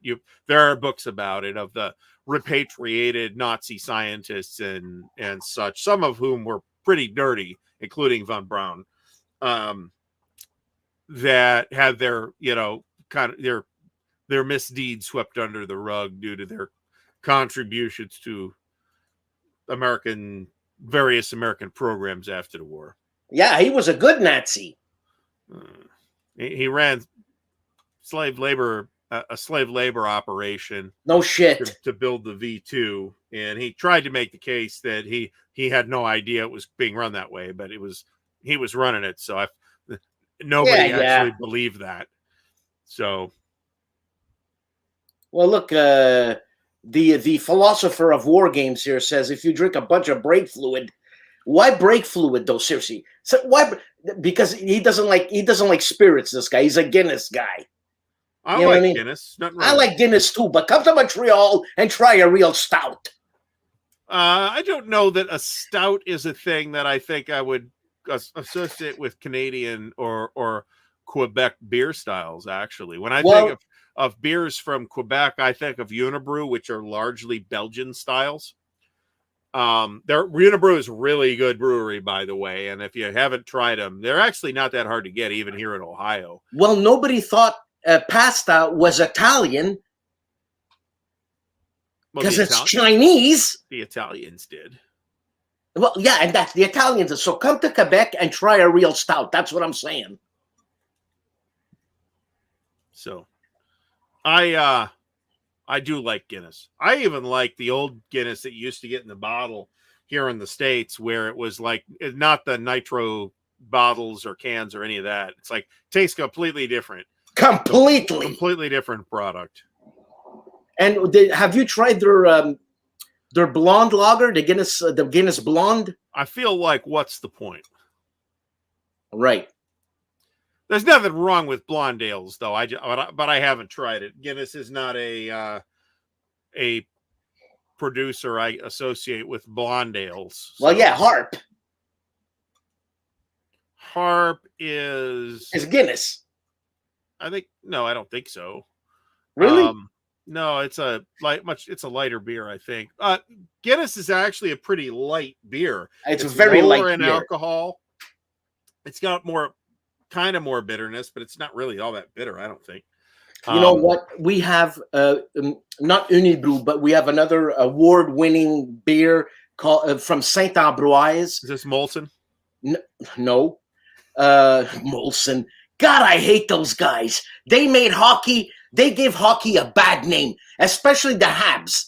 There are books about it of the repatriated Nazi scientists and such, some of whom were pretty dirty, including von Braun, that had their their misdeeds swept under the rug due to their contributions to various American programs after the war. Yeah, he was a good Nazi. He ran a slave labor operation. No shit. To build the V2, and he tried to make the case that he had no idea it was being run that way, but he was running it. So nobody actually believed that. So, well, look, the philosopher of war games here says if you drink a bunch of brake fluid. Why brake fluid though? Seriously, so why? Because he doesn't like spirits. This guy, he's a Guinness guy. I like Guinness. I like Guinness too, but come to Montreal and try a real stout. I don't know that a stout is a thing that I think I would associate with Canadian or Quebec beer styles. Actually, when I think of beers from Quebec, I think of Unibrew, which are largely Belgian styles. Unibrew is a really good brewery, by the way, and if you haven't tried them, they're actually not that hard to get, even here in Ohio. Well, nobody thought pasta was Italian because it's Chinese. The Italians did. Well, yeah, and that's the Italians. So come to Quebec and try a real stout. That's what I'm saying. So, I do like Guinness. I even like the old Guinness that you used to get in the bottle here in the States, where it was like not the nitro bottles or cans or any of that. It's like tastes completely different. Completely different product. And have you tried their their blonde lager, the Guinness Blonde. I feel like, what's the point? Right. There's nothing wrong with blonde ales, though. But I haven't tried it. Guinness is not a producer I associate with blonde ales. So. Well, yeah, Harp. Harp is Guinness. I think no, I don't think so. Really? No, it's a lighter beer, I think. Guinness is actually a pretty light beer. It's very light in alcohol. It's got more bitterness, but it's not really all that bitter, I don't think. You know what? We have not Unibrew, but we have another award-winning beer called from Saint-Ambroise. Is this Molson? No. Molson. God, I hate those guys. They made hockey. They gave hockey a bad name, especially the Habs.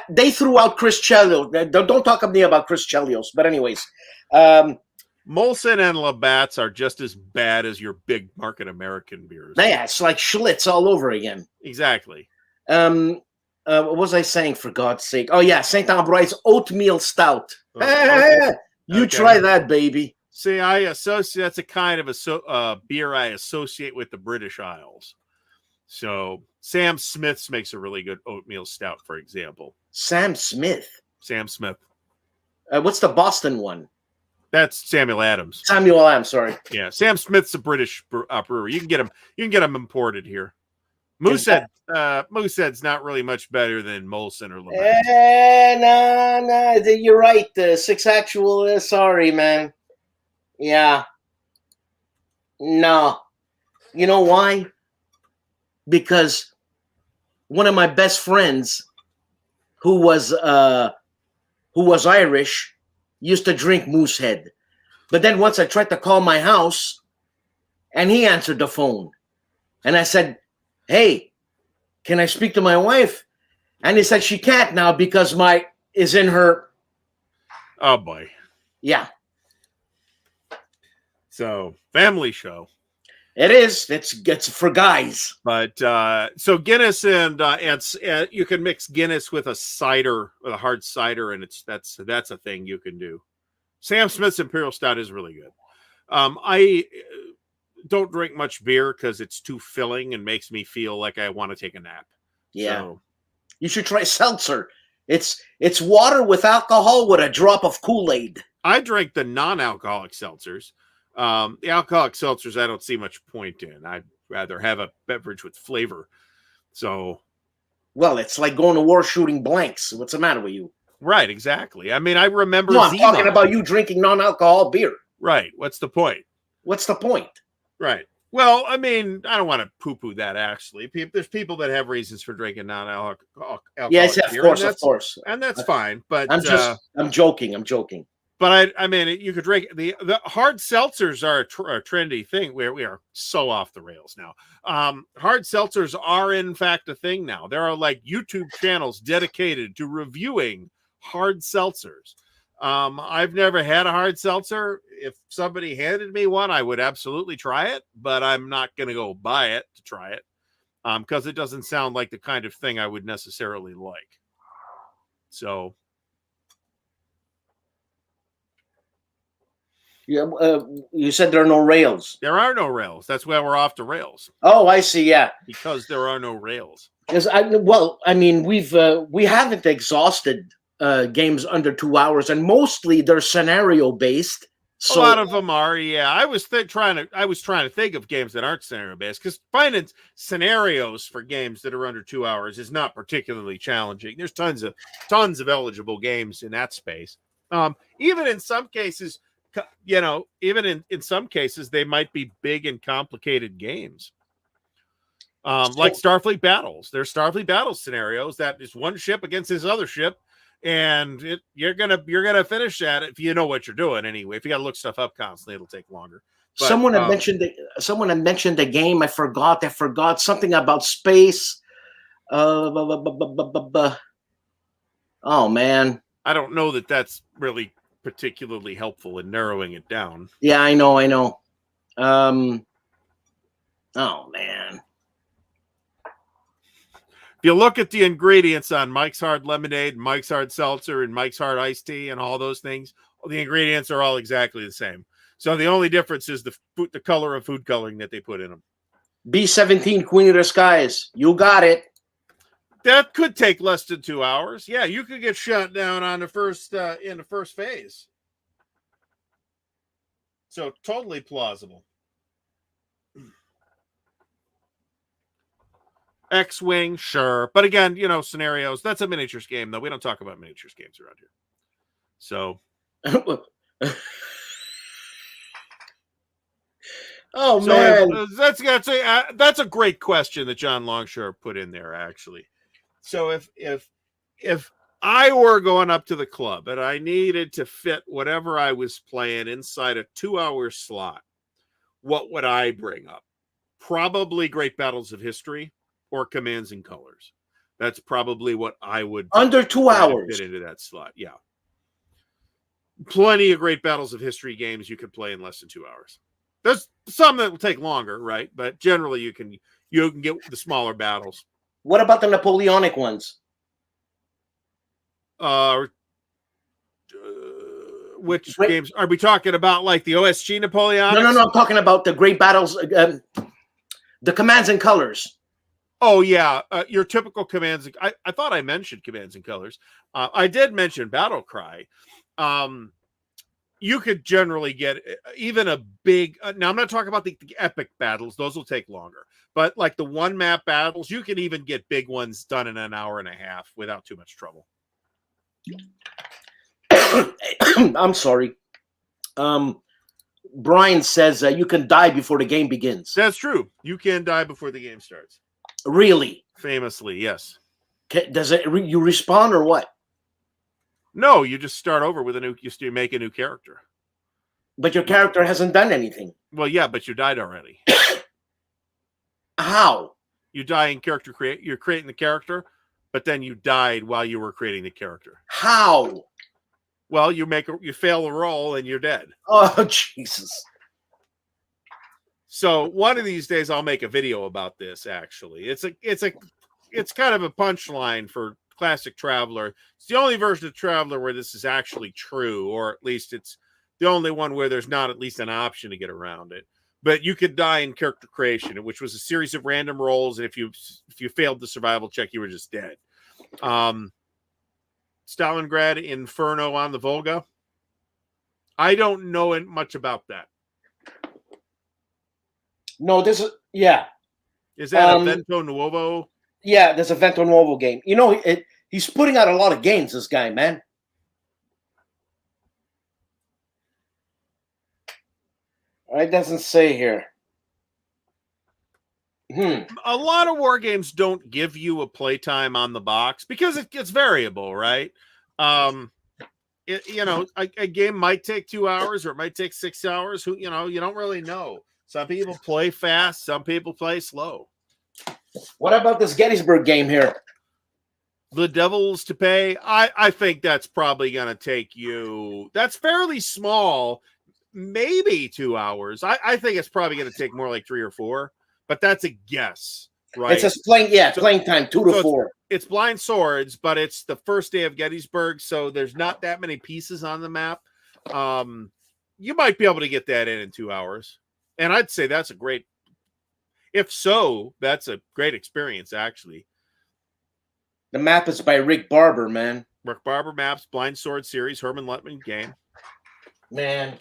They threw out Chris Chelios. Don't talk to me about Chris Chelios. But anyways. Molson and Labatt's are just as bad as your big market American beers. Yeah, it's like Schlitz all over again. Exactly. What was I saying, for God's sake? Oh, yeah, Saint-Ambroise Oatmeal Stout. You try that, baby. See, that's a kind of a beer I associate with the British Isles. So Sam Smith's makes a really good oatmeal stout, for example. Sam Smith. What's the Boston one? That's Samuel Adams. Sorry. Yeah, Sam Smith's a British brewery. You can get them imported here. Moosehead's not really much better than Molson or Labatt. No, you're right. 6 Actual. Sorry, man. Yeah. No. You know why? Because one of my best friends, who was Irish, used to drink Moosehead. But then once I tried to call my house, and he answered the phone, and I said, "Hey, can I speak to my wife?" And he said she can't now because is in her. Oh boy. Yeah. So, family show. It is. It's for guys. But so Guinness and you can mix Guinness with a cider, with a hard cider, and that's a thing you can do. Sam Smith's Imperial Stout is really good. I don't drink much beer because it's too filling and makes me feel like I want to take a nap. Yeah. So, you should try seltzer. It's water with alcohol with a drop of Kool-Aid. I drink the non-alcoholic seltzers. The alcoholic seltzers, I don't see much point in. I'd rather have a beverage with flavor. So, well, it's like going to war shooting blanks. What's the matter with you? Right, exactly. I mean, I remember. No, I'm talking about you drinking non-alcohol beer. Right. What's the point? Right. Well, I mean, I don't want to poo-poo that. Actually, there's people that have reasons for drinking non-alcoholic. Yes, of course, and that's fine. But I'm joking. But I mean, you could drink the hard seltzers are a trendy thing. Where we are so off the rails now. Hard seltzers are in fact a thing now. There are like YouTube channels dedicated to reviewing hard seltzers. I've never had a hard seltzer. If somebody handed me one, I would absolutely try it, but I'm not going to go buy it to try it because it doesn't sound like the kind of thing I would necessarily like. So. Yeah, you said there are no rails. There are no rails. That's why we're off the rails. Oh, I see. Yeah, because there are no rails. Because we haven't exhausted games under 2 hours, and mostly they're scenario based. So a lot of them are. Yeah, I was trying to think of games that aren't scenario based because finding scenarios for games that are under 2 hours is not particularly challenging. There's tons of eligible games in that space. Even in some cases. Even in some cases, they might be big and complicated games. Like Starfleet Battles. There's Starfleet Battles scenarios that is one ship against this other ship, and you're gonna finish that if you know what you're doing anyway. If you gotta look stuff up constantly, it'll take longer. But, someone had mentioned the game. I forgot something about space. Oh man, I don't know that that's really particularly helpful in narrowing it down. Yeah, I know. Oh man. If you look at the ingredients on Mike's Hard Lemonade, Mike's Hard Seltzer, and Mike's Hard Iced Tea, and all those things, the ingredients are all exactly the same. So the only difference is the color of food coloring that they put in them. B-17, Queen of the Skies. You got it. That could take less than 2 hours. Yeah, you could get shut down on the first in the first phase. So totally plausible. X-Wing, sure. But again, you know, scenarios. That's a miniatures game, though. We don't talk about miniatures games around here. So. Oh, so man. That's a great question that John Longshore put in there, actually. So if I were going up to the club and I needed to fit whatever I was playing inside a 2-hour slot, what would I bring up? Probably Great Battles of History or Commands and Colors. That's probably what I would under 2 hours fit into that slot. Yeah. Plenty of Great Battles of History games you could play in less than 2 hours. There's some that will take longer, right? But generally you can get the smaller battles. What about the Napoleonic ones? Which games are we talking about? Like the OSG Napoleonic? No. I'm talking about the Great Battles, the Commands and Colors. Oh yeah, your typical Commands. I thought I mentioned Commands and Colors. I did mention Battle Cry. You could generally get even a big. Now I'm not talking about the epic battles; those will take longer. But like the one map battles, you can even get big ones done in an hour and a half without too much trouble. I'm sorry. Brian says you can die before the game begins. That's true. You can die before the game starts. Really? Famously, yes. Does it? You respawn or what? No, you just start over with you make a new character. But your character hasn't done anything. Well, yeah, but you died already. How? You die in character you're creating the character, but then you died while you were creating the character. How? Well, you fail a roll and you're dead. Oh, Jesus. So one of these days I'll make a video about this, actually. It's kind of a punchline for Classic Traveler. It's the only version of Traveler where this is actually true, or at least it's the only one where there's not at least an option to get around it. But you could die in character creation, which was a series of random rolls, and if you failed the survival check, you were just dead. Stalingrad Inferno on the Volga. I don't know much about that. No, this is Is that a Vento Nuovo? Yeah, there's a Vento Nuovo game. You know, he's putting out a lot of games, this guy, man. It doesn't say here. A lot of war games don't give you a playtime on the box because it's variable, right? A game might take 2 hours or it might take 6 hours. You don't really know. Some people play fast, some people play slow. What about this Gettysburg game here? The Devil's to Pay. I think that's probably going to take you. That's fairly small. Maybe 2 hours. I think it's probably going to take more like 3 or 4, but that's a guess, right? It's just playing time 2 to 4. It's blind swords, but it's the first day of Gettysburg, so there's not that many pieces on the map. You might be able to get that in 2 hours, and I'd say that's a great. If so, that's a great experience, actually. The map is by Rick Barber, man. Rick Barber maps, Blind Sword series, Herman Lettman game. Man.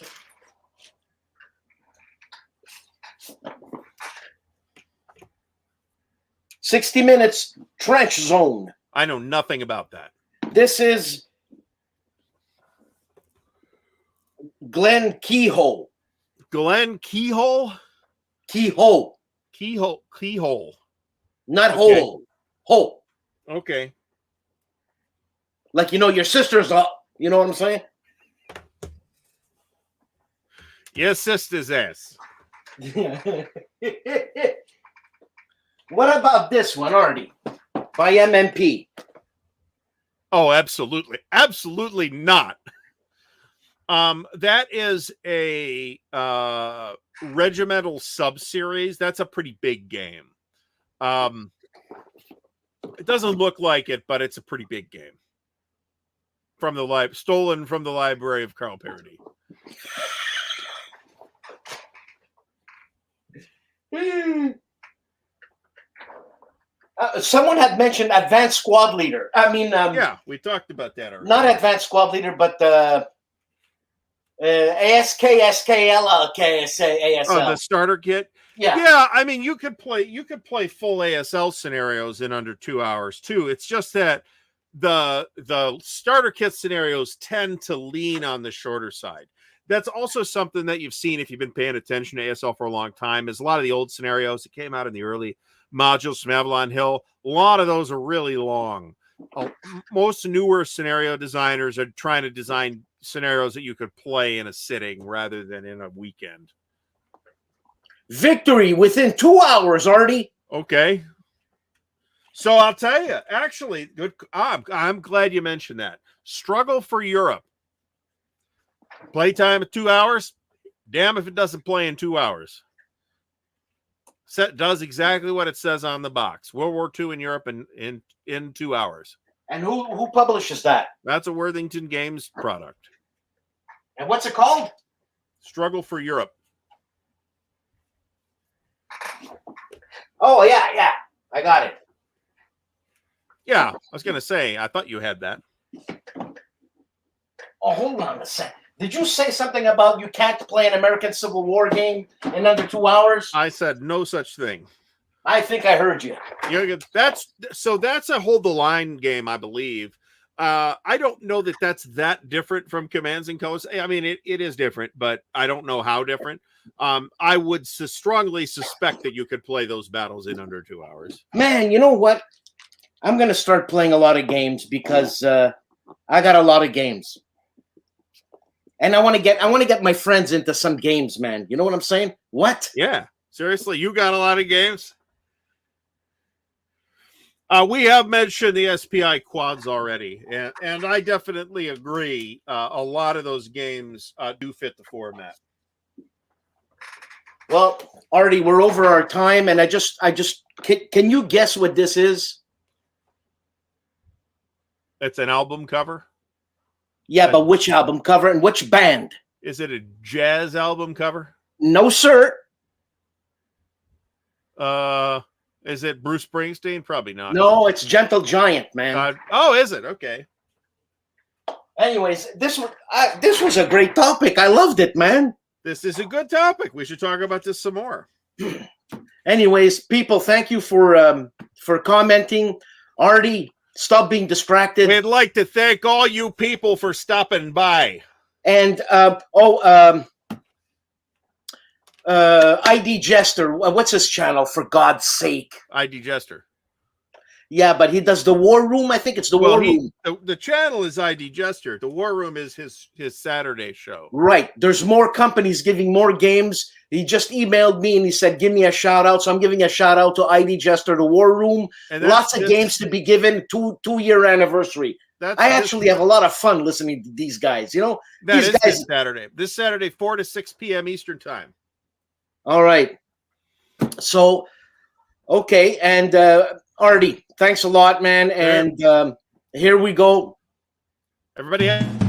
"60 Minutes Trench Zone." I know nothing about that. This is Glenn Keyhole. Glenn Keyhole? Keyhole. Keyhole. Not okay. hole. Hole. Okay. Like, your sister's up. You know what I'm saying? Yes, sister's ass. What about this one, Artie? By MMP. Oh, absolutely. Absolutely not. That is a regimental sub-series. That's a pretty big game. It doesn't look like it, but it's a pretty big game. From the stolen from the library of Carl Parody. Someone had mentioned Advanced Squad Leader. I mean, yeah, we talked about that already. Not Advanced Squad Leader, but ASL. Oh, the starter kit. Yeah. I mean, you could play full ASL scenarios in under 2 hours too. It's just that the starter kit scenarios tend to lean on the shorter side. That's also something that you've seen if you've been paying attention to ASL for a long time. Is a lot of the old scenarios that came out in the early modules from Avalon Hill. A lot of those are really long. Most newer scenario designers are trying to design scenarios that you could play in a sitting rather than in a weekend. Victory within 2 hours, Artie. Okay. So I'll tell you, actually, good. I'm glad you mentioned that. Struggle for Europe. Playtime of 2 hours. Damn if it doesn't play in 2 hours. Set does exactly what it says on the box. World War II in Europe in 2 hours. And who publishes that? That's a Worthington Games product. And what's it called? Struggle for Europe. Oh, yeah. I got it. Yeah, I was going to say, I thought you had that. Oh, hold on a sec. Did you say something about you can't play an American Civil War game in under 2 hours? I said no such thing. I think I heard you. That's a hold the line game, I believe. I don't know that that's that different from Commands and Codes. I mean, it is different, but I don't know how different. I would strongly suspect that you could play those battles in under 2 hours. Man, you know what? I'm going to start playing a lot of games because I got a lot of games. And I want to get my friends into some games, man. You know what I'm saying? What? Yeah. Seriously, you got a lot of games? We have mentioned the SPI quads already, and I definitely agree. A lot of those games do fit the format. Well, Artie, we're over our time, and can you guess what this is? It's an album cover? Yeah, but which album cover and which band? Is it a jazz album cover? No, sir. Is it Bruce Springsteen? Probably not. No, it's Gentle Giant, man. Oh, is it? Okay. Anyways, this was a great topic. I loved it, man. This is a good topic. We should talk about this some more. Anyways, people, thank you for commenting. Artie, stop being distracted. We'd like to thank all you people for stopping by. And ID Jester, what's his channel, for God's sake? ID Jester. Yeah, but he does the War Room. I think it's the War Room. The channel is ID Jester. The War Room is his Saturday show. Right. There's more companies giving more games. He just emailed me and he said, give me a shout out. So I'm giving a shout out to ID Jester, the War Room. Lots of games to be given, two-year anniversary. I actually have a lot of fun listening to these guys. You know, these guys. This Saturday, 4 to 6 p.m. Eastern time. All right. So, okay. And Artie, thanks a lot, man. And here we go. Everybody.